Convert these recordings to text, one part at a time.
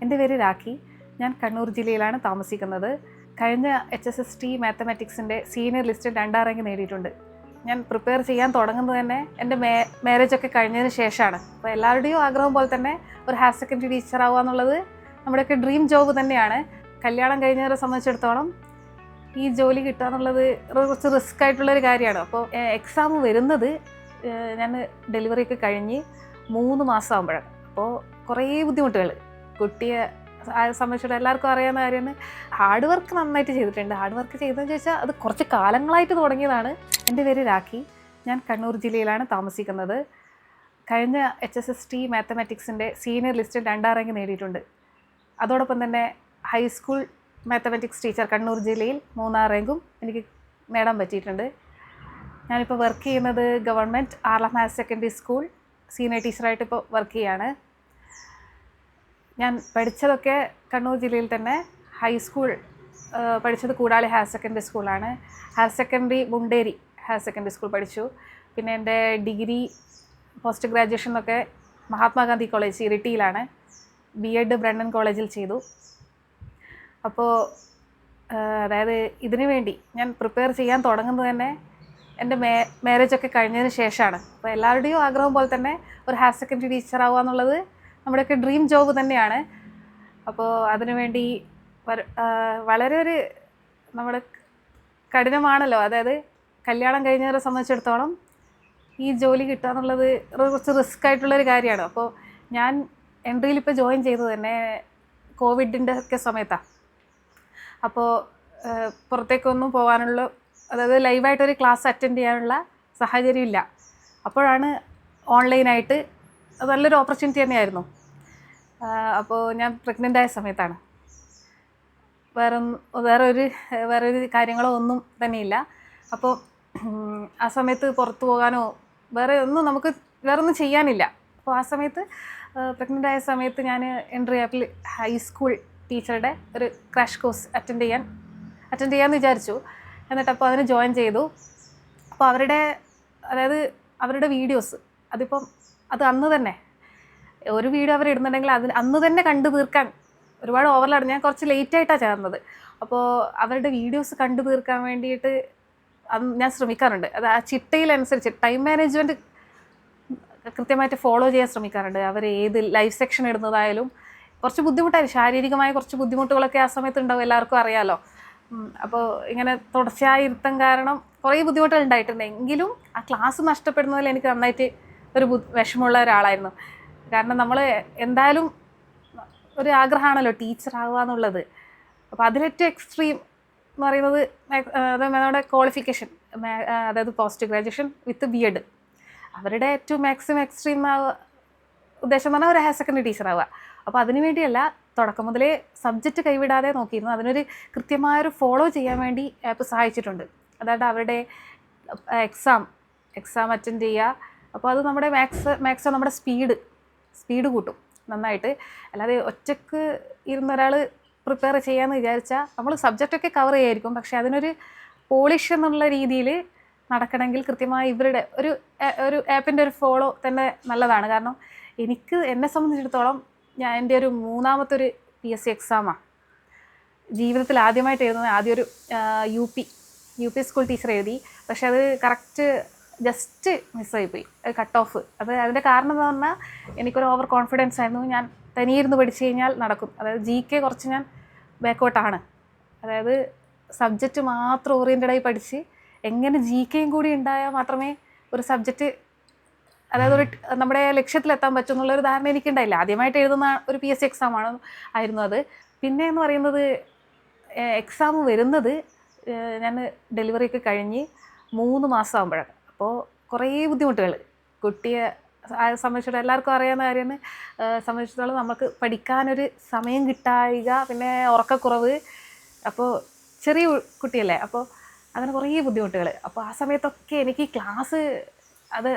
എൻ്റെ പേര് രാഖി. ഞാൻ കണ്ണൂർ ജില്ലയിലാണ് താമസിക്കുന്നത്. കഴിഞ്ഞ HSST മാത്തമാറ്റിക്സിൻ്റെ സീനിയർ ലിസ്റ്റിൽ 2ാം റാങ്ക് നേടിയിട്ടുണ്ട്. ഞാൻ പ്രിപ്പയർ ചെയ്യാൻ തുടങ്ങുന്നത് തന്നെ എൻ്റെ മാരേജൊക്കെ കഴിഞ്ഞതിന് ശേഷമാണ്. അപ്പോൾ എല്ലാവരുടെയും ആഗ്രഹം പോലെ തന്നെ ഒരു ഹയർ സെക്കൻഡറി ടീച്ചർ ആവുക എന്നുള്ളത് നമ്മുടെയൊക്കെ ഡ്രീം ജോബ് തന്നെയാണ്. കല്യാണം കഴിഞ്ഞവരെ സംബന്ധിച്ചിടത്തോളം ഈ ജോലി കിട്ടുക എന്നുള്ളത് കുറച്ച് റിസ്ക് ആയിട്ടുള്ളൊരു കാര്യമാണ്. അപ്പോൾ എക്സാം വരുന്നത് ഞാൻ ഡെലിവറിയൊക്കെ കഴിഞ്ഞ് 3 മാസം ആകുമ്പോഴാണ്. അപ്പോൾ കുറേ ബുദ്ധിമുട്ടുകൾ കുട്ടിയെ സംബന്ധിച്ചിട്ട് എല്ലാവർക്കും അറിയാവുന്ന കാര്യമാണ്. ഹാർഡ് വർക്ക് നന്നായിട്ട് ചെയ്തിട്ടുണ്ട്. ഹാർഡ് വർക്ക് ചെയ്തതെന്ന് ചോദിച്ചാൽ അത് കുറച്ച് കാലങ്ങളായിട്ട് തുടങ്ങിയതാണ്. എൻ്റെ പേര് രാഖി. ഞാൻ കണ്ണൂർ ജില്ലയിലാണ് താമസിക്കുന്നത്. കഴിഞ്ഞ HSST മാത്തമാറ്റിക്സിൻ്റെ സീനിയർ ലിസ്റ്റിൽ 2ാം റാങ്ക് നേടിയിട്ടുണ്ട്. അതോടൊപ്പം തന്നെ ഹൈസ്കൂൾ മാത്തമാറ്റിക്സ് ടീച്ചർ കണ്ണൂർ ജില്ലയിൽ 3ാം റാങ്കും എനിക്ക് നേടാൻ പറ്റിയിട്ടുണ്ട്. ഞാനിപ്പോൾ വർക്ക് ചെയ്യുന്നത് government ആർലം higher secondary school senior ടീച്ചറായിട്ട് ഇപ്പോൾ വർക്ക് ചെയ്യാണ്. ഞാൻ പഠിച്ചതൊക്കെ കണ്ണൂർ ജില്ലയിൽ തന്നെ. ഹൈസ്കൂൾ പഠിച്ചത് കൂടാളി ഹയർ സെക്കൻഡറി സ്കൂളാണ്. Higher secondary Munderi higher secondary school പഠിച്ചു. പിന്നെ എൻ്റെ ഡിഗ്രി പോസ്റ്റ് ഗ്രാജുവേഷനൊക്കെ മഹാത്മാഗാന്ധി കോളേജ് ഇരിട്ടിയിലാണ്. B.Ed ബ്രണ്ണൻ കോളേജിൽ ചെയ്തു. അപ്പോൾ അതായത് ഇതിനു വേണ്ടി ഞാൻ പ്രിപ്പയർ ചെയ്യാൻ തുടങ്ങുന്നത് തന്നെ എൻ്റെ മാരേജൊക്കെ കഴിഞ്ഞതിന് ശേഷമാണ്. അപ്പോൾ എല്ലാവരുടെയും ആഗ്രഹം പോലെ തന്നെ ഒരു ഹയർ സെക്കൻഡറി ടീച്ചർ ആവുക എന്നുള്ളത് നമ്മുടെയൊക്കെ ഡ്രീം ജോബ് തന്നെയാണ്. അപ്പോൾ അതിനുവേണ്ടി വളരെ നമ്മുടെ കഠിനമാണല്ലോ. അതായത് കല്യാണം കഴിഞ്ഞവരെ സംബന്ധിച്ചിടത്തോളം ഈ ജോലി കിട്ടുക എന്നുള്ളത് കുറച്ച് റിസ്ക് ആയിട്ടുള്ളൊരു കാര്യമാണ്. അപ്പോൾ ഞാൻ എൻട്രിയിൽ ഇപ്പോൾ ജോയിൻ ചെയ്തത് തന്നെ കോവിഡിൻ്റെ ഒക്കെ സമയത്താണ്. അപ്പോൾ പുറത്തേക്കൊന്നും പോകാനുള്ള, അതായത് ലൈവായിട്ടൊരു ക്ലാസ് അറ്റൻഡ് ചെയ്യാനുള്ള സാഹചര്യമില്ല. അപ്പോഴാണ് ഓൺലൈനായിട്ട് അത് നല്ലൊരു ഓപ്പർച്യൂണിറ്റി തന്നെയായിരുന്നു. അപ്പോൾ ഞാൻ പ്രഗ്നൻ്റ് ആയ സമയത്താണ്. വേറൊരു കാര്യങ്ങളോ ഒന്നും തന്നെയില്ല. അപ്പോൾ ആ സമയത്ത് പുറത്തു പോകാനോ വേറൊന്നും ചെയ്യാനില്ല. അപ്പോൾ ആ സമയത്ത് പ്രഗ്നൻ്റ് ആയ സമയത്ത് ഞാൻ എൻട്രി ആപ്പിൽ ഹൈസ്കൂൾ ടീച്ചറുടെ ഒരു ക്രാഷ് കോഴ്സ് അറ്റൻഡ് ചെയ്യാമെന്ന് വിചാരിച്ചു. എന്നിട്ടപ്പോൾ അതിന് ജോയിൻ ചെയ്തു. അപ്പോൾ അവരുടെ വീഡിയോസ് അത് അന്ന് തന്നെ ഒരു വീഡിയോ അവർ ഇടുന്നുണ്ടെങ്കിൽ അന്ന് തന്നെ കണ്ടു തീർക്കാൻ ഒരുപാട് ഓവർലോഡ്. ഞാൻ കുറച്ച് ലേറ്റായിട്ടാണ് ചേർന്നത്. അപ്പോൾ അവരുടെ വീഡിയോസ് കണ്ടു തീർക്കാൻ വേണ്ടിയിട്ട് ഞാൻ ശ്രമിക്കാറുണ്ട്. അത് ആ ചിട്ടയിലനുസരിച്ച് ടൈം മാനേജ്മെൻറ്റ് കൃത്യമായിട്ട് ഫോളോ ചെയ്യാൻ ശ്രമിക്കാറുണ്ട്. അവർ ഏത് ലൈവ് സെക്ഷൻ ഇടുന്നതായാലും കുറച്ച് ബുദ്ധിമുട്ടായി, ശാരീരികമായ കുറച്ച് ബുദ്ധിമുട്ടുകളൊക്കെ ആ സമയത്ത് ഉണ്ടാവും, എല്ലാവർക്കും അറിയാമല്ലോ. അപ്പോൾ ഇങ്ങനെ തുടർച്ചയായി ഇരുത്തം കാരണം കുറേ ബുദ്ധിമുട്ടുകൾ ഉണ്ടായിട്ടുണ്ട്. എങ്കിലും ആ ക്ലാസ് നഷ്ടപ്പെടുന്നതിൽ എനിക്ക് നന്നായിട്ട് ഒരു വിഷമമുള്ള ഒരാളായിരുന്നു. കാരണം നമ്മൾ എന്തായാലും ഒരു ആഗ്രഹമാണല്ലോ ടീച്ചർ ആവുക എന്നുള്ളത്. അപ്പോൾ അതിലേറ്റവും എക്സ്ട്രീം എന്ന് പറയുന്നത് നമ്മുടെ ക്വാളിഫിക്കേഷൻ, അതായത് പോസ്റ്റ് ഗ്രാജുവേഷൻ വിത്ത് B.Ed. അവരുടെ ഏറ്റവും മാക്സിമം എക്സ്ട്രീം ഉദ്ദേശം പറഞ്ഞാൽ ഒരു ഹയർ സെക്കൻഡറി ടീച്ചർ ആവുക. അപ്പോൾ അതിനു വേണ്ടിയല്ല, തുടക്കം മുതലേ സബ്ജക്റ്റ് കൈവിടാതെ നോക്കിയിരുന്നു. അതിനൊരു കൃത്യമായൊരു ഫോളോ ചെയ്യാൻ വേണ്ടി ആപ്പ് സഹായിച്ചിട്ടുണ്ട്. അതായത് അവരുടെ എക്സാം അറ്റൻഡ് ചെയ്യുക. അപ്പോൾ അത് നമ്മുടെ മാക്സ് നമ്മുടെ സ്പീഡ് കൂട്ടും നന്നായിട്ട്. അല്ലാതെ ഒറ്റക്ക് ഇരുന്ന ഒരാൾ പ്രിപ്പയർ ചെയ്യാമെന്ന് വിചാരിച്ചാൽ നമ്മൾ സബ്ജക്റ്റൊക്കെ കവർ ചെയ്യായിരിക്കും, പക്ഷേ അതിനൊരു പോളിഷ് എന്നുള്ള രീതിയിൽ നടക്കണമെങ്കിൽ കൃത്യമായി ഇവരുടെ ഒരു ആപ്പിൻ്റെ ഒരു ഫോളോ തന്നെ നല്ലതാണ്. കാരണം എന്നെ സംബന്ധിച്ചിടത്തോളം എൻ്റെ ഒരു 3ാമത്തെ PSC എക്സാമാണ് ജീവിതത്തിൽ ആദ്യമായിട്ട് എഴുതുന്നത്. ആദ്യം ഒരു യു പി സ്കൂൾ ടീച്ചർ എഴുതി, പക്ഷെ അത് കറക്റ്റ് ജസ്റ്റ് മിസ്സായിപ്പോയി. അത് കട്ട് ഓഫ്. അതിൻ്റെ കാരണം എന്ന് പറഞ്ഞാൽ എനിക്കൊരു ഓവർ കോൺഫിഡൻസ് ആയിരുന്നു. ഞാൻ തനിയിരുന്ന് പഠിച്ചു കഴിഞ്ഞാൽ നടക്കും. അതായത് GK കുറച്ച് ഞാൻ ബാക്കോട്ടാണ്. അതായത് സബ്ജക്റ്റ് മാത്രം ഓറിയൻറ്റഡായി പഠിച്ച് എങ്ങനെ GKയും കൂടി ഉണ്ടായാൽ മാത്രമേ ഒരു സബ്ജക്റ്റ്, അതായത് നമ്മുടെ ലക്ഷ്യത്തിലെത്താൻ പറ്റും എന്നുള്ളൊരു ധാരണ എനിക്കുണ്ടായില്ല. ആദ്യമായിട്ട് എഴുതുന്ന ഒരു PSC എക്സാമാണ് ആയിരുന്നു അത്. പിന്നെ എന്ന് പറയുന്നത് എക്സാം വരുന്നത് ഞാൻ ഡെലിവറിയൊക്കെ കഴിഞ്ഞ് 3 മാസം ആകുമ്പോഴാണ്. അപ്പോൾ കുറേ ബുദ്ധിമുട്ടുകൾ കുട്ടിയെ സംബന്ധിച്ചിടത്തോളം എല്ലാവർക്കും അറിയാവുന്ന കാര്യമാണ്. സംബന്ധിച്ചിടത്തോളം നമുക്ക് പഠിക്കാനൊരു സമയം കിട്ടായിക, പിന്നെ ഉറക്കക്കുറവ്. അപ്പോൾ ചെറിയ കുട്ടിയല്ലേ, അപ്പോൾ അങ്ങനെ കുറേ ബുദ്ധിമുട്ടുകൾ. അപ്പോൾ ആ സമയത്തൊക്കെ എനിക്ക് ക്ലാസ്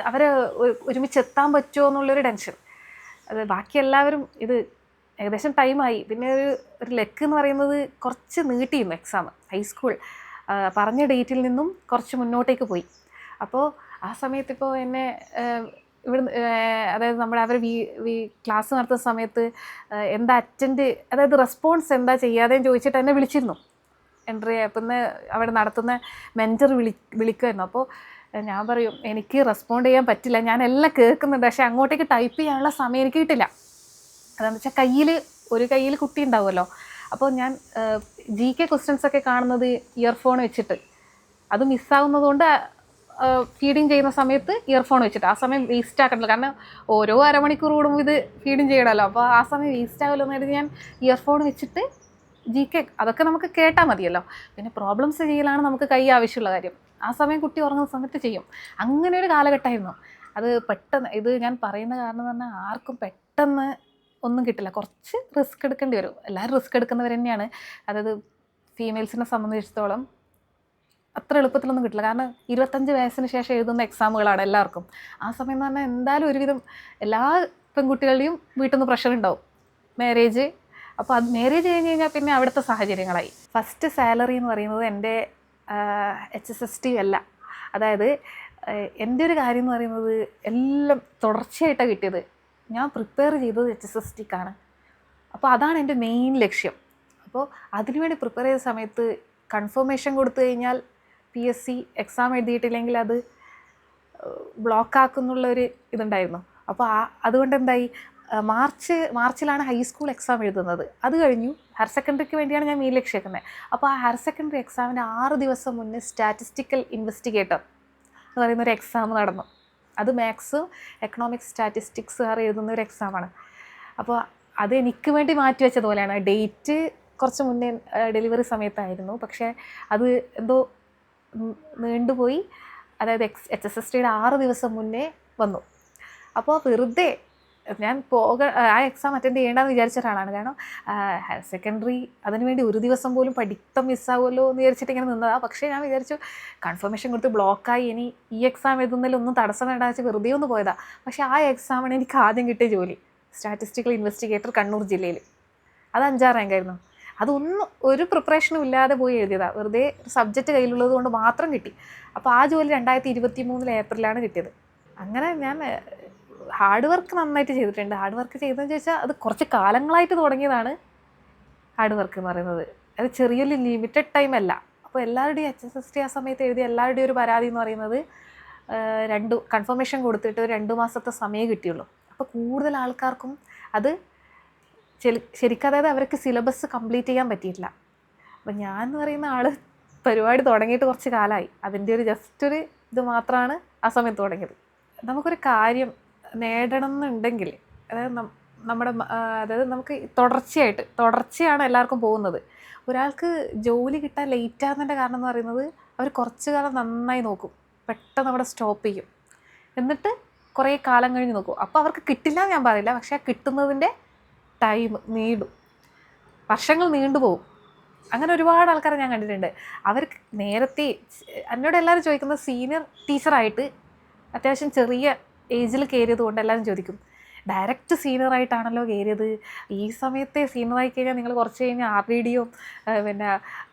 അവരെ ഒരുമിച്ച് എത്താൻ പറ്റുമോ എന്നുള്ളൊരു ടെൻഷൻ. ബാക്കി എല്ലാവരും ഇത് ഏകദേശം ടൈമായി. പിന്നെ ഒരു ലെക്ക് എന്ന് പറയുന്നത് കുറച്ച് നീട്ടിയിരുന്നു എക്സാം. ഹൈസ്കൂൾ പറഞ്ഞ ഡേറ്റിൽ നിന്നും കുറച്ച് മുന്നോട്ടേക്ക് പോയി. അപ്പോൾ ആ സമയത്തിപ്പോൾ എന്നെ ഇവിടുന്ന് അതായത് നമ്മുടെ അവർ ക്ലാസ് നടത്തുന്ന സമയത്ത് എന്താ അതായത് റെസ്പോൺസ് എന്താ ചെയ്യാതെന്ന് ചോദിച്ചിട്ട് എന്നെ വിളിച്ചിരുന്നു. എൻട്രി ആപ്പിന്ന് അവിടെ നടത്തുന്ന മെൻറ്റർ വിളിക്കുമായിരുന്നു. അപ്പോൾ ഞാൻ പറയും എനിക്ക് റെസ്പോണ്ട് ചെയ്യാൻ പറ്റില്ല, ഞാൻ എല്ലാം കേൾക്കുന്നുണ്ട്, പക്ഷേ അങ്ങോട്ടേക്ക് ടൈപ്പ് ചെയ്യാനുള്ള സമയം എനിക്ക് കിട്ടില്ല. അതെന്ന് വെച്ചാൽ ഒരു കയ്യിൽ കുട്ടി ഉണ്ടാവുമല്ലോ. അപ്പോൾ ഞാൻ GK ക്വസ്റ്റ്യൻസൊക്കെ കാണുന്നത് ഇയർഫോൺ വെച്ചിട്ട്, അത് മിസ്സാവുന്നതുകൊണ്ട് ഫീഡിങ് ചെയ്യുന്ന സമയത്ത് ഇയർഫോൺ വെച്ചിട്ട് ആ സമയം വേസ്റ്റ് ആക്കണ്ടല്ലോ, കാരണം ഓരോ അരമണിക്കൂർ കൂടുമ്പോൾ ഇത് ഫീഡിങ് ചെയ്യണമല്ലോ. അപ്പോൾ ആ സമയം വേസ്റ്റ് ആവുമല്ലോ എന്ന് കരുതി ഞാൻ ഇയർഫോൺ വെച്ചിട്ട് GK അതൊക്കെ നമുക്ക് കേട്ടാൽ മതിയല്ലോ. പിന്നെ പ്രോബ്ലംസ് ചെയ്യലാണ് നമുക്ക് കൈ ആവശ്യമുള്ള കാര്യം. ആ സമയം കുട്ടി ഉറങ്ങുന്ന സമയത്ത് ചെയ്യും. അങ്ങനെ ഒരു കാലഘട്ടമായിരുന്നു അത്. പെട്ടെന്ന് ഇത് ഞാൻ പറയുന്ന കാരണം എന്ന് പറഞ്ഞാൽ ആർക്കും പെട്ടെന്ന് ഒന്നും കിട്ടില്ല, കുറച്ച് റിസ്ക് എടുക്കേണ്ടി വരും. എല്ലാവരും റിസ്ക് എടുക്കുന്നവർ തന്നെയാണ്. അതായത് ഫീമെയിൽസിനെ സംബന്ധിച്ചിടത്തോളം അത്ര എളുപ്പത്തിലൊന്നും കിട്ടില്ല, കാരണം 25 വയസ്സിന് ശേഷം എഴുതുന്ന എക്സാമുകളാണ് എല്ലാവർക്കും. ആ സമയം എന്ന് പറഞ്ഞാൽ എന്തായാലും ഒരുവിധം എല്ലാ പെൺകുട്ടികളുടെയും വീട്ടിൽ നിന്ന് പ്രഷർ ഉണ്ടാവും, മാരേജ്. അപ്പോൾ അത് മാരേജ് കഴിഞ്ഞ് കഴിഞ്ഞാൽ പിന്നെ അവിടുത്തെ സാഹചര്യങ്ങളായി. ഫസ്റ്റ് സാലറി എന്ന് പറയുന്നത് എൻ്റെ HSST അല്ല. അതായത് എൻ്റെ ഒരു കാര്യം എന്ന് പറയുന്നത് എല്ലാം തുടർച്ചയായിട്ടാണ് കിട്ടിയത്. ഞാൻ പ്രിപ്പയർ ചെയ്തത് HSSTക്കാണ്. അപ്പോൾ അതാണ് എൻ്റെ മെയിൻ ലക്ഷ്യം. അപ്പോൾ അതിനുവേണ്ടി പ്രിപ്പയർ ചെയ്ത സമയത്ത് കൺഫർമേഷൻ കൊടുത്തു കഴിഞ്ഞാൽ PSC എക്സാം എഴുതിയിട്ടില്ലെങ്കിൽ അത് ബ്ലോക്കാക്കുന്നുള്ളൊരു ഇതുണ്ടായിരുന്നു. അപ്പോൾ അതുകൊണ്ട് എന്തായി, മാർച്ചിലാണ് ഹൈസ്കൂൾ എക്സാം എഴുതുന്നത്. അത് കഴിഞ്ഞു ഹയർ സെക്കൻഡറിക്ക് വേണ്ടിയാണ് ഞാൻ മെയിൻ ലക്ഷ്യക്കുന്നത്. അപ്പോൾ ആ ഹയർ സെക്കൻഡറി എക്സാമിന് 6 ദിവസം മുന്നേ സ്റ്റാറ്റിസ്റ്റിക്കൽ ഇൻവെസ്റ്റിഗേറ്റർ എന്ന് പറയുന്നൊരു എക്സാം നടന്നു. അത് മാത്സ്, എക്കണോമിക്സ്, സ്റ്റാറ്റിസ്റ്റിക്സ് എഴുതുന്ന ഒരു എക്സാമാണ്. അപ്പോൾ അത് എനിക്ക് വേണ്ടി മാറ്റി വെച്ചതുപോലെയാണ്. ഡേറ്റ് കുറച്ച് മുന്നേ ഡെലിവറി സമയത്തായിരുന്നു, പക്ഷേ അത് എന്തോ നീണ്ടുപോയി. അതായത് HSSTയുടെ 6 ദിവസം മുന്നേ വന്നു. അപ്പോൾ വെറുതെ ഞാൻ ആ എക്സാം അറ്റൻഡ് ചെയ്യേണ്ടെന്ന് വിചാരിച്ച ഒരാളാണ്. കാരണം ഹയർ സെക്കൻഡറി അതിനുവേണ്ടി ഒരു ദിവസം പോലും പഠിത്തം മിസ്സാവുമല്ലോ എന്ന് വിചാരിച്ചിട്ട് ഇങ്ങനെ നിന്നതാണ്. പക്ഷേ ഞാൻ വിചാരിച്ചു കൺഫർമേഷൻ കൊടുത്ത് ബ്ലോക്കായി, ഇനി ഈ എക്സാം എഴുതുന്നതിലൊന്നും തടസ്സം വേണ്ടാന്ന് വെച്ച് വെറുതെ ഒന്ന് പോയതാണ്. പക്ഷേ ആ എക്സാമാണ് എനിക്ക് ആദ്യം കിട്ടിയ ജോലി. സ്റ്റാറ്റിസ്റ്റിക്കൽ ഇൻവെസ്റ്റിഗേറ്റർ, കണ്ണൂർ ജില്ലയിൽ. അത് 5ാം റാങ്കായിരുന്നു. അതൊന്നും ഒരു പ്രിപ്പറേഷനും ഇല്ലാതെ പോയി എഴുതിയതാണ്. വെറുതെ സബ്ജക്റ്റ് കയ്യിലുള്ളത് കൊണ്ട് മാത്രം കിട്ടി. അപ്പോൾ ആ ജോലി 2023 ഏപ്രിലാണ് കിട്ടിയത്. അങ്ങനെ ഞാൻ ഹാർഡ് വർക്ക് നന്നായിട്ട് ചെയ്തിട്ടുണ്ട്. ഹാർഡ് വർക്ക് ചെയ്തതെന്ന് ചോദിച്ചാൽ അത് കുറച്ച് കാലങ്ങളായിട്ട് തുടങ്ങിയതാണ് ഹാർഡ് വർക്ക് എന്ന് പറയുന്നത്. അത് ചെറിയൊരു ലിമിറ്റഡ് ടൈം അല്ല. അപ്പോൾ എല്ലാവരുടെയും HSST ആ സമയത്ത് എഴുതിയ എല്ലാവരുടെയും ഒരു പരാതി എന്ന് പറയുന്നത് കൺഫർമേഷൻ കൊടുത്തിട്ട് 2 മാസത്തെ സമയം കിട്ടിയുള്ളൂ. അപ്പോൾ കൂടുതൽ ആൾക്കാർക്കും അത് ശരിക്കും, അതായത് അവർക്ക് സിലബസ് കംപ്ലീറ്റ് ചെയ്യാൻ പറ്റിയിട്ടില്ല. അപ്പം ഞാൻ എന്ന് പറയുന്ന ആൾ പരിപാടി തുടങ്ങിയിട്ട് കുറച്ച് കാലമായി. അതിൻ്റെ ഒരു ജസ്റ്റ് ഒരു ഇത് മാത്രമാണ് ആ സമയത്ത് തുടങ്ങിയത്. നമുക്കൊരു കാര്യം നേടണം എന്നുണ്ടെങ്കിൽ, അതായത് അതായത് നമുക്ക് തുടർച്ചയാണ് എല്ലാവർക്കും പോകുന്നത്. ഒരാൾക്ക് ജോലി കിട്ടാൻ ലേറ്റ് ആകുന്നതിൻ്റെ കാരണം എന്ന് പറയുന്നത് അവർ കുറച്ച് കാലം നന്നായി നോക്കും, പെട്ടെന്ന് അവിടെ സ്റ്റോപ്പ് ചെയ്യും, എന്നിട്ട് കുറേ കാലം കഴിഞ്ഞ് നോക്കും. അപ്പോൾ അവർക്ക് കിട്ടില്ല എന്ന് ഞാൻ പറയില്ല, പക്ഷേ ആ കിട്ടുന്നതിൻ്റെ ടൈം വർഷങ്ങൾ നീണ്ടുപോകും. അങ്ങനെ ഒരുപാട് ആൾക്കാരെ ഞാൻ കണ്ടിട്ടുണ്ട്. അവർക്ക് നേരത്തെ എന്നോട് എല്ലാവരും ചോദിക്കുന്നത്, സീനിയർ ടീച്ചറായിട്ട് അത്യാവശ്യം ചെറിയ ഏജിൽ കയറിയത് കൊണ്ട് എല്ലാവരും ചോദിക്കും, ഡയറക്റ്റ് സീനിയറായിട്ടാണല്ലോ കയറിയത്, ഈ സമയത്തെ സീനിയറായി കഴിഞ്ഞാൽ നിങ്ങൾ കുറച്ച് കഴിഞ്ഞാൽ RDDയും പിന്നെ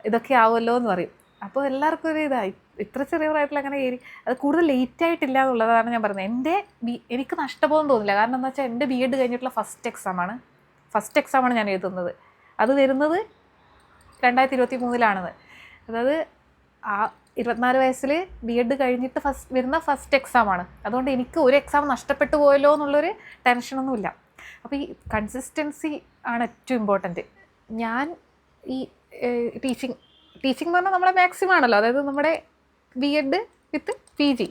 ഇതൊക്കെ ആവുമല്ലോ എന്ന് പറയും. അപ്പോൾ എല്ലാവർക്കും ഒരു ഇതായി, ഇത്ര ചെറിയ പ്രായത്തിൽ അങ്ങനെ കയറി. അത് കൂടുതൽ ലേറ്റ് ആയിട്ടില്ല എന്നുള്ളതാണ് ഞാൻ പറയുന്നത്. എനിക്ക് നഷ്ടബോധം തോന്നില്ല. കാരണം എന്താ വെച്ചാൽ എൻ്റെ BEd കഴിഞ്ഞിട്ടുള്ള ഫസ്റ്റ് എക്സാമാണ് ഞാൻ എഴുതുന്നത്. അത് വരുന്നത് 2023 അതായത് ആ 24 വയസ്സിൽ BEd കഴിഞ്ഞിട്ട് വരുന്ന ഫസ്റ്റ് എക്സാമാണ്. അതുകൊണ്ട് എനിക്ക് ഒരു എക്സാം നഷ്ടപ്പെട്ടു പോയല്ലോ എന്നുള്ളൊരു ടെൻഷനൊന്നുമില്ല. അപ്പോൾ ഈ കൺസിസ്റ്റൻസി ആണ് ഏറ്റവും ഇമ്പോർട്ടൻറ്റ്. ഞാൻ ഈ ടീച്ചിങ് എന്ന് പറഞ്ഞാൽ നമ്മുടെ മാക്സിമം ആണല്ലോ. അതായത് നമ്മുടെ BEd വിത്ത് PG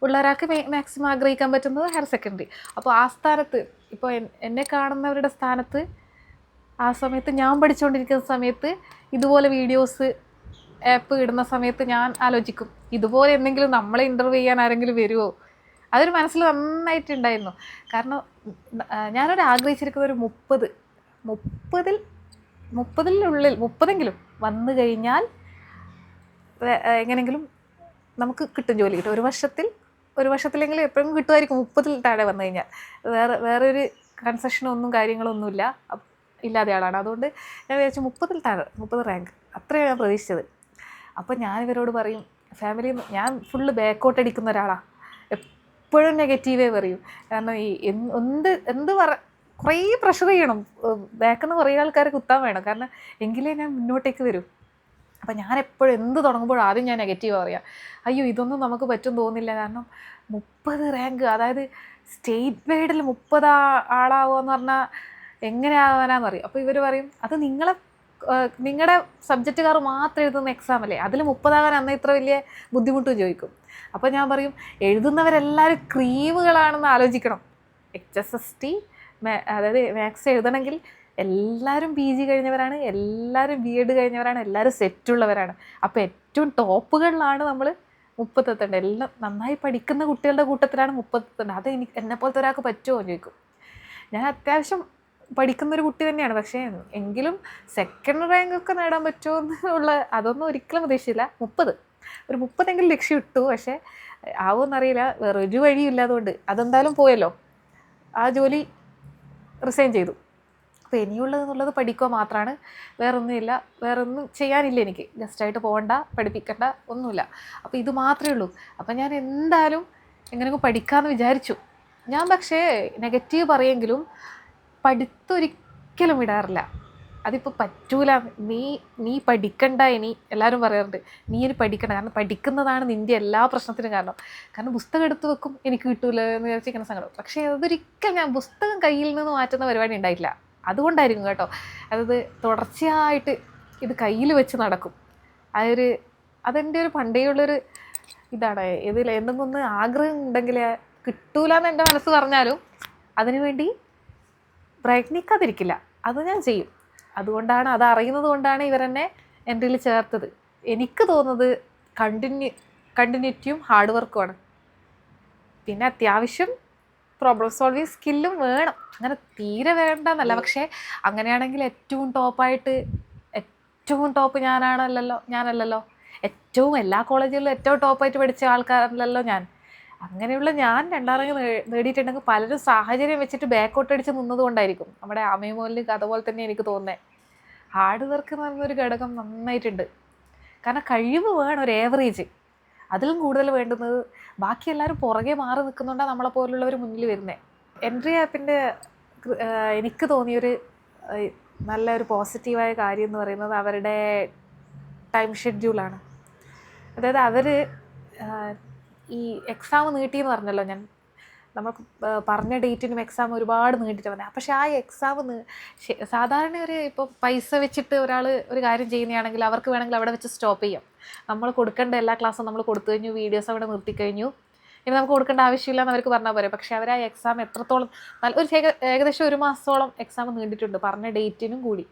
ഉള്ള ഒരാൾക്ക് മാക്സിമം ആഗ്രഹിക്കാൻ പറ്റുന്നത് ഹയർ സെക്കൻഡറി. അപ്പോൾ ആ സ്ഥാനത്ത് ഇപ്പോൾ എന്നെ കാണുന്നവരുടെ സ്ഥാനത്ത് ആ സമയത്ത് ഞാൻ പഠിച്ചുകൊണ്ടിരിക്കുന്ന സമയത്ത് ഇതുപോലെ വീഡിയോസ് ആപ്പ് ഇടുന്ന സമയത്ത് ഞാൻ ആലോചിക്കും, ഇതുപോലെ എന്തെങ്കിലും നമ്മളെ ഇൻ്റർവ്യൂ ചെയ്യാൻ ആരെങ്കിലും വരുമോ? അതൊരു മനസ്സിൽ നന്നായിട്ടുണ്ടായിരുന്നു. കാരണം ഞാനൊരു ആഗ്രഹിച്ചിരിക്കുന്ന ഒരു 30-നുള്ളിൽ വന്നു കഴിഞ്ഞാൽ എങ്ങനെയെങ്കിലും നമുക്ക് കിട്ടും, ജോലി കിട്ടും. ഒരു വർഷത്തിലെങ്കിലും എപ്പോഴും കിട്ടുമായിരിക്കും 30-ൽ താഴെ വന്നു കഴിഞ്ഞാൽ. വേറൊരു കൺസെഷനൊന്നും കാര്യങ്ങളൊന്നുമില്ല, ഇല്ലാതെ ആളാണ്. അതുകൊണ്ട് ഞാൻ വിചാരിച്ചു 30 റാങ്ക് അത്രയാണ് ഞാൻ പ്രതീക്ഷിച്ചത്. അപ്പോൾ ഞാൻ ഇവരോട് പറയും, ഫാമിലി ഞാൻ ഫുള്ള് ബാക്കോട്ട് അടിക്കുന്ന ഒരാളാണ്. എപ്പോഴും നെഗറ്റീവേ പറയും. കാരണം ഈ എന്ത് കുറേ പ്രഷർ ചെയ്യണം, ബാക്കിൽ നിന്ന് കുറേ ആൾക്കാരെ കുത്താൻ വേണം, കാരണം എങ്കിലേ ഞാൻ മുന്നോട്ടേക്ക് വരും. അപ്പം ഞാൻ എപ്പോഴും എന്ത് തുടങ്ങുമ്പോഴും ആദ്യം ഞാൻ നെഗറ്റീവ് പറയാം. അയ്യോ ഇതൊന്നും നമുക്ക് പറ്റും തോന്നില്ല, കാരണം 30 റാങ്ക്, അതായത് സ്റ്റേറ്റ് വൈഡിൽ 30 ആളാവുക എന്ന് പറഞ്ഞാൽ എങ്ങനെ ആവാനാന്ന് പറയും. അപ്പോൾ ഇവർ പറയും അത് നിങ്ങളുടെ സബ്ജക്റ്റുകാർ മാത്രം എഴുതുന്ന എക്സാം അല്ലേ, അതിൽ 30 ആകാൻ അന്ന് ഇത്ര വലിയ ബുദ്ധിമുട്ട് ചോദിക്കും. അപ്പോൾ ഞാൻ പറയും എഴുതുന്നവരെല്ലാവരും ക്രീമുകളാണെന്ന് ആലോചിക്കണം. HSST അതായത് മാത്സ് എഴുതണമെങ്കിൽ എല്ലാവരും PG കഴിഞ്ഞവരാണ്, എല്ലാവരും BEd കഴിഞ്ഞവരാണ്, എല്ലാവരും സെറ്റുള്ളവരാണ്. അപ്പോൾ ഏറ്റവും ടോപ്പുകളിലാണ് നമ്മൾ 30 എത്തേണ്ടത്. എല്ലാം നന്നായി പഠിക്കുന്ന കുട്ടികളുടെ കൂട്ടത്തിലാണ് 30 എത്തേണ്ടത്. അത് എന്നെപ്പോലത്തെ ഒരാൾക്ക് പറ്റുമോ എന്ന് ചോദിക്കും. ഞാൻ അത്യാവശ്യം പഠിക്കുന്നൊരു കുട്ടി തന്നെയാണ്, പക്ഷേ എങ്കിലും സെക്കൻഡ് റാങ്കൊക്കെ നേടാൻ പറ്റുമോ എന്നുള്ള അതൊന്നും ഒരിക്കലും പ്രതീക്ഷിച്ചില്ല. 30 ലക്ഷ്യം ഇട്ടു, പക്ഷേ ആവുമെന്നറിയില്ല. വേറൊരു വഴിയില്ലാതുകൊണ്ട് അതെന്തായാലും പോയല്ലോ, ആ ജോലി റിസൈൻ ചെയ്തു. അപ്പോൾ ഇനിയുള്ളതെന്നുള്ളത് പഠിക്കുക മാത്രമാണ്, വേറൊന്നുമില്ല, വേറൊന്നും ചെയ്യാനില്ല എനിക്ക്. ഗസ്റ്റായിട്ട് പോകണ്ട, പഠിപ്പിക്കണ്ട, ഒന്നുമില്ല. അപ്പോൾ ഇത് മാത്രമേ ഉള്ളൂ. അപ്പോൾ ഞാൻ എന്തായാലും എങ്ങനെയൊക്കെ പഠിക്കാമെന്ന് വിചാരിച്ചു. ഞാൻ പക്ഷേ നെഗറ്റീവ് പറയുമെങ്കിലും പഠിത്തൊരിക്കലും വിടാറില്ല. അതിപ്പോൾ പറ്റൂല, നീ പഠിക്കണ്ട, ഇനി എല്ലാവരും പറയാറുണ്ട് നീ ഇനി പഠിക്കണ്ട, കാരണം പഠിക്കുന്നതാണ് നിൻ്റെ എല്ലാ പ്രശ്നത്തിനും കാരണം പുസ്തകം എടുത്ത് വെക്കും എനിക്ക് കിട്ടൂല എന്ന് വിചാരിച്ചിരിക്കുന്ന സങ്കടം. പക്ഷേ അതൊരിക്കലും ഞാൻ പുസ്തകം കയ്യിൽ നിന്ന് മാറ്റുന്ന പരിപാടി ഉണ്ടായിട്ടില്ല. അതുകൊണ്ടായിരിക്കും കേട്ടോ, അതായത് തുടർച്ചയായിട്ട് ഇത് കയ്യിൽ വെച്ച് നടക്കും. അതെൻ്റെ ഒരു പണ്ടേയുള്ളൊരു ഇതാണ്. ഇതിൽ എന്തെങ്കിലും ഒന്ന് ആഗ്രഹം ഉണ്ടെങ്കിൽ കിട്ടൂല എന്ന് എൻ്റെ മനസ്സ് പറഞ്ഞാലും അതിനുവേണ്ടി പ്രയത്നിക്കാതിരിക്കില്ല, അത് ഞാൻ ചെയ്യും. അതുകൊണ്ടാണ്, അത് അറിയുന്നത് കൊണ്ടാണ് ഇവരെന്നെ എൻ്റെയിൽ ചേർത്തത്. എനിക്ക് തോന്നുന്നത് കണ്ടിന്യൂറ്റിയും ഹാർഡ് വർക്കുമാണ്. പിന്നെ അത്യാവശ്യം പ്രോബ്ലം സോൾവിങ് സ്കില്ലും വേണം. അങ്ങനെ തീരെ വേണ്ടെന്നല്ല, പക്ഷേ അങ്ങനെയാണെങ്കിൽ ഏറ്റവും ടോപ്പ് ഞാനല്ലല്ലോ. ഏറ്റവും എല്ലാ കോളേജുകളിലും ഏറ്റവും ടോപ്പായിട്ട് പഠിച്ച ആൾക്കാരല്ലല്ലോ ഞാൻ. അങ്ങനെയുള്ള ഞാൻ 2ാം റാങ്ക് നേടിയിട്ടുണ്ടെങ്കിൽ പലരും സാഹചര്യം വെച്ചിട്ട് ബാക്കൗട്ട് അടിച്ച് നിന്നതുകൊണ്ടായിരിക്കും. നമ്മുടെ അമയമോലിന് അതുപോലെ തന്നെ എനിക്ക് തോന്നുന്നത്. ഹാർഡ് വർക്ക് എന്ന് പറയുന്നൊരു ഘടകം നന്നായിട്ടുണ്ട്. കാരണം കഴിവ് വേണം, ഒരു ഏവറേജ്. അതിലും കൂടുതൽ വേണ്ടുന്നത് ബാക്കി എല്ലാവരും പുറകെ മാറി നിൽക്കുന്നുണ്ടാണ് നമ്മളെപ്പോലുള്ളവർ മുന്നിൽ വരുന്നത്. എൻട്രി ആപ്പിൻ്റെ എനിക്ക് തോന്നിയൊരു നല്ലൊരു പോസിറ്റീവായ കാര്യം എന്ന് പറയുന്നത് അവരുടെ ടൈം ഷെഡ്യൂളാണ്. അതായത് അവർ ഈ എക്സാം നീട്ടിയെന്ന് പറഞ്ഞല്ലോ ഞാൻ, നമുക്ക് പറഞ്ഞ ഡേറ്റിനും എക്സാം ഒരുപാട് നീട്ടിയിട്ട് വന്നത്. പക്ഷേ ആ എക്സാം സാധാരണ ഇപ്പോൾ പൈസ വെച്ചിട്ട് ഒരാൾ ഒരു കാര്യം ചെയ്യുന്നതാണെങ്കിൽ അവർക്ക് വേണമെങ്കിൽ അവിടെ വെച്ച് സ്റ്റോപ്പ് ചെയ്യാം. നമ്മൾ കൊടുക്കേണ്ട എല്ലാ ക്ലാസ്സും നമ്മൾ കൊടുത്തു കഴിഞ്ഞു, വീഡിയോസ് അവിടെ നിർത്തിക്കഴിഞ്ഞു, ഇനി നമുക്ക് കൊടുക്കേണ്ട ആവശ്യമില്ല എന്ന് അവർക്ക് പറഞ്ഞാൽ പോരെ. പക്ഷേ അവർ ആ എക്സാം എത്രത്തോളം ഏകദേശം 1 മാസത്തോളം എക്സാം നീണ്ടിട്ടുണ്ട് പറഞ്ഞ ഡേറ്റിനും കൂടി.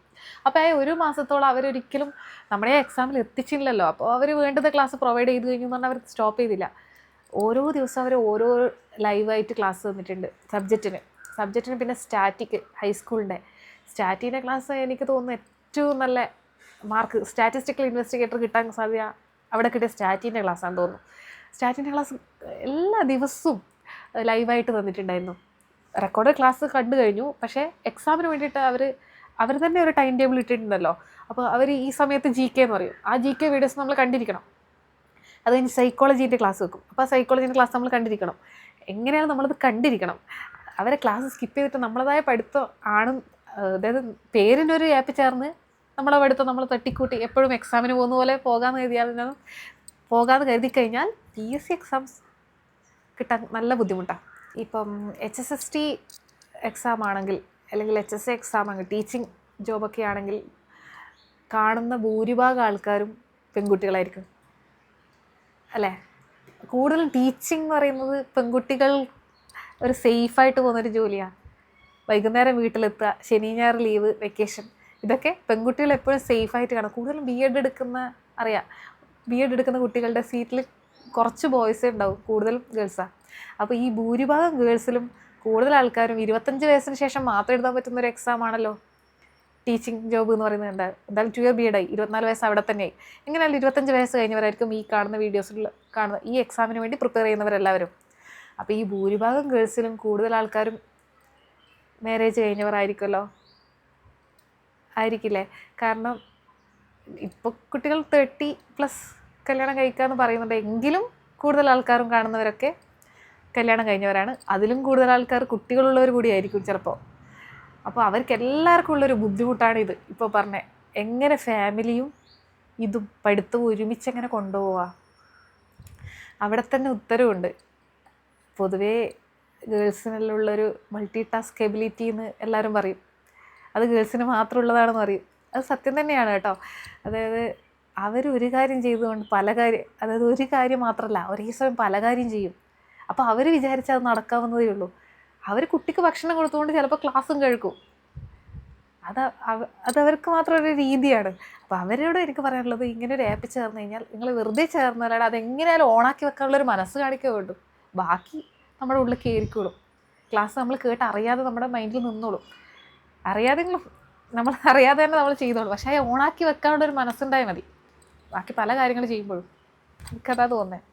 അപ്പോൾ ആ 1 മാസത്തോളം അവരൊരിക്കലും നമ്മുടെ എക്സാമിൽ എത്തിച്ചില്ലല്ലോ. അപ്പോൾ അവർ വേണ്ടുന്ന ക്ലാസ് പ്രൊവൈഡ് ചെയ്ത് കഴിഞ്ഞു എന്ന് പറഞ്ഞാൽ അവർ സ്റ്റോപ്പ് ചെയ്തില്ല. ഓരോ ദിവസം അവർ ഓരോ ലൈവായിട്ട് ക്ലാസ് തന്നിട്ടുണ്ട് സബ്ജക്റ്റിന്. പിന്നെ സ്റ്റാറ്റിക്, ഹൈസ്കൂളിൻ്റെ സ്റ്റാറ്റിൻ്റെ ക്ലാസ് എനിക്ക് തോന്നുന്നു ഏറ്റവും നല്ല മാർക്ക് സ്റ്റാറ്റിസ്റ്റിക്കൽ ഇൻവെസ്റ്റിഗേറ്റർ കിട്ടാൻ സാധ്യത അവിടെ കിട്ടിയ സ്റ്റാറ്റിൻ്റെ ക്ലാസ്സാണെന്ന് തോന്നുന്നു. സ്റ്റാറ്റിൻ്റെ ക്ലാസ് എല്ലാ ദിവസവും ലൈവായിട്ട് തന്നിട്ടുണ്ടായിരുന്നു. റെക്കോർഡ് ക്ലാസ് കണ്ടു കഴിഞ്ഞു, പക്ഷേ എക്സാമിന് വേണ്ടിയിട്ട് അവർ തന്നെ ഒരു ടൈം ടേബിൾ ഇട്ടിട്ടുണ്ടല്ലോ. അപ്പോൾ അവർ ഈ സമയത്ത് GK എന്ന് പറയും, ആ GK വീഡിയോസ് നമ്മൾ കണ്ടിരിക്കണം. അത് കഴിഞ്ഞ് സൈക്കോളജീൻ്റെ ക്ലാസ് വെക്കും, അപ്പോൾ ആ സൈക്കോളജീൻ്റെ ക്ലാസ് നമ്മൾ കണ്ടിരിക്കണം. എങ്ങനെയാണ് നമ്മളത് കണ്ടിരിക്കണം. അവരെ ക്ലാസ് സ്കിപ്പ് ചെയ്തിട്ട് നമ്മളതായ പഠിത്തം ആണ്, അതായത് പേരിനൊരു ആപ്പ് ചേർന്ന് നമ്മളെ പഠിത്തം നമ്മൾ തട്ടിക്കൂട്ടി എപ്പോഴും എക്സാമിന് പോകുന്ന പോലെ പോകാമെന്ന് കരുതി കഴിഞ്ഞാൽ PSC എക്സാംസ് കിട്ടാൻ നല്ല ബുദ്ധിമുട്ടാണ്. ഇപ്പം HSST എക്സാം ആണെങ്കിൽ, അല്ലെങ്കിൽ HSA എക്സാം ആണെങ്കിൽ, ടീച്ചിങ് ജോബൊക്കെ ആണെങ്കിൽ കാണുന്ന ഭൂരിഭാഗം ആൾക്കാരും പെൺകുട്ടികളായിരിക്കും അല്ലേ. കൂടുതലും ടീച്ചിങ് എന്ന് പറയുന്നത് പെൺകുട്ടികൾ ഒരു സേഫായിട്ട് പോകുന്നൊരു ജോലിയാണ്. വൈകുന്നേരം വീട്ടിലെത്തുക, ശനി ഞായർ ലീവ്, വെക്കേഷൻ, ഇതൊക്കെ പെൺകുട്ടികൾ എപ്പോഴും സേഫായിട്ട് കാണും. കൂടുതലും BEd എടുക്കുന്ന കുട്ടികളുടെ സീറ്റിൽ കുറച്ച് ബോയ്സേ ഉണ്ടാവും, കൂടുതലും ഗേൾസാണ്. അപ്പോൾ ഈ ഭൂരിഭാഗം ഗേൾസിലും കൂടുതൽ ആൾക്കാരും 25 വയസ്സിന് ശേഷം മാത്രം എഴുതാൻ പറ്റുന്നൊരു എക്സാം ആണല്ലോ ടീച്ചിങ് ജോബ് എന്ന് പറയുന്നത്. എന്തായാലും 2 ഇയർ BEd ആയി, 24 വയസ്സ് അവിടെ തന്നെയായി. എങ്ങനെയാലും 25 വയസ്സ് കഴിഞ്ഞവരായിരിക്കും ഈ കാണുന്ന വീഡിയോസിൽ കാണുന്ന ഈ എക്സാമിന് വേണ്ടി പ്രിപ്പയർ ചെയ്യുന്നവരെല്ലാവരും. അപ്പോൾ ഈ ഭൂരിഭാഗം ഗേൾസിലും കൂടുതൽ ആൾക്കാരും മാരേജ് കഴിഞ്ഞവരായിരിക്കുമല്ലോ, ആയിരിക്കില്ലേ. കാരണം ഇപ്പോൾ കുട്ടികൾ 30+ കല്യാണം കഴിക്കാമെന്ന് പറയുന്നുണ്ട്, എങ്കിലും കൂടുതൽ ആൾക്കാരും കാണുന്നവരൊക്കെ കല്യാണം കഴിഞ്ഞവരാണ്. അതിലും കൂടുതൽ ആൾക്കാർ കുട്ടികളുള്ളവർ കൂടിയായിരിക്കും ചിലപ്പോൾ. അപ്പോൾ അവർക്ക് എല്ലാവർക്കും ഉള്ളൊരു ബുദ്ധിമുട്ടാണ് ഇത്. ഇപ്പോൾ പറഞ്ഞത് എങ്ങനെ ഫാമിലിയും ഇതും പഠിത്തവും ഒരുമിച്ചെങ്ങനെ കൊണ്ടുപോവുക. അവിടെ തന്നെ ഉത്തരവുണ്ട്. പൊതുവേ ഗേൾസിനുള്ളൊരു മൾട്ടി ടാസ്ക് എബിലിറ്റി എന്ന് എല്ലാവരും പറയും. അത് ഗേൾസിന് മാത്രമുള്ളതാണെന്ന് പറയും. അത് സത്യം തന്നെയാണ് കേട്ടോ. അതായത് അവർ ഒരു കാര്യം ചെയ്തുകൊണ്ട് അതായത് ഒരു കാര്യം മാത്രമല്ല, ഒരേ സമയം പല കാര്യം ചെയ്യും. അപ്പോൾ അവർ വിചാരിച്ചാൽ അത് നടക്കാവുന്നതേ ഉള്ളൂ. അവർ കുട്ടിക്ക് ഭക്ഷണം കൊടുത്തുകൊണ്ട് ചിലപ്പോൾ ക്ലാസ്സും കേൾക്കും. അതവർക്ക് മാത്രം ഒരു രീതിയാണ്. അപ്പോൾ അവരോട് എനിക്ക് പറയാനുള്ളത്, ഇങ്ങനെ ഒരു ആപ്പ് ചേർന്ന് കഴിഞ്ഞാൽ നിങ്ങൾ വെറുതെ ചേർന്നാലാണ് അതെങ്ങനെയാലും ഓണാക്കി വെക്കാനുള്ളൊരു മനസ്സ് കാണിക്കുക വേണ്ടു. ബാക്കി നമ്മുടെ ഉള്ളിൽ കയറിക്കോളും. ക്ലാസ് നമ്മൾ കേട്ട് അറിയാതെ നമ്മുടെ മൈൻഡിൽ നിന്നോളും. നമ്മൾ അറിയാതെ തന്നെ നമ്മൾ ചെയ്തോളും. പക്ഷേ ഓണാക്കി വെക്കാനുള്ളൊരു മനസ്സുണ്ടായാൽ മതി ബാക്കി പല കാര്യങ്ങൾ ചെയ്യുമ്പോഴും. എനിക്കതാ തോന്നുന്നത്.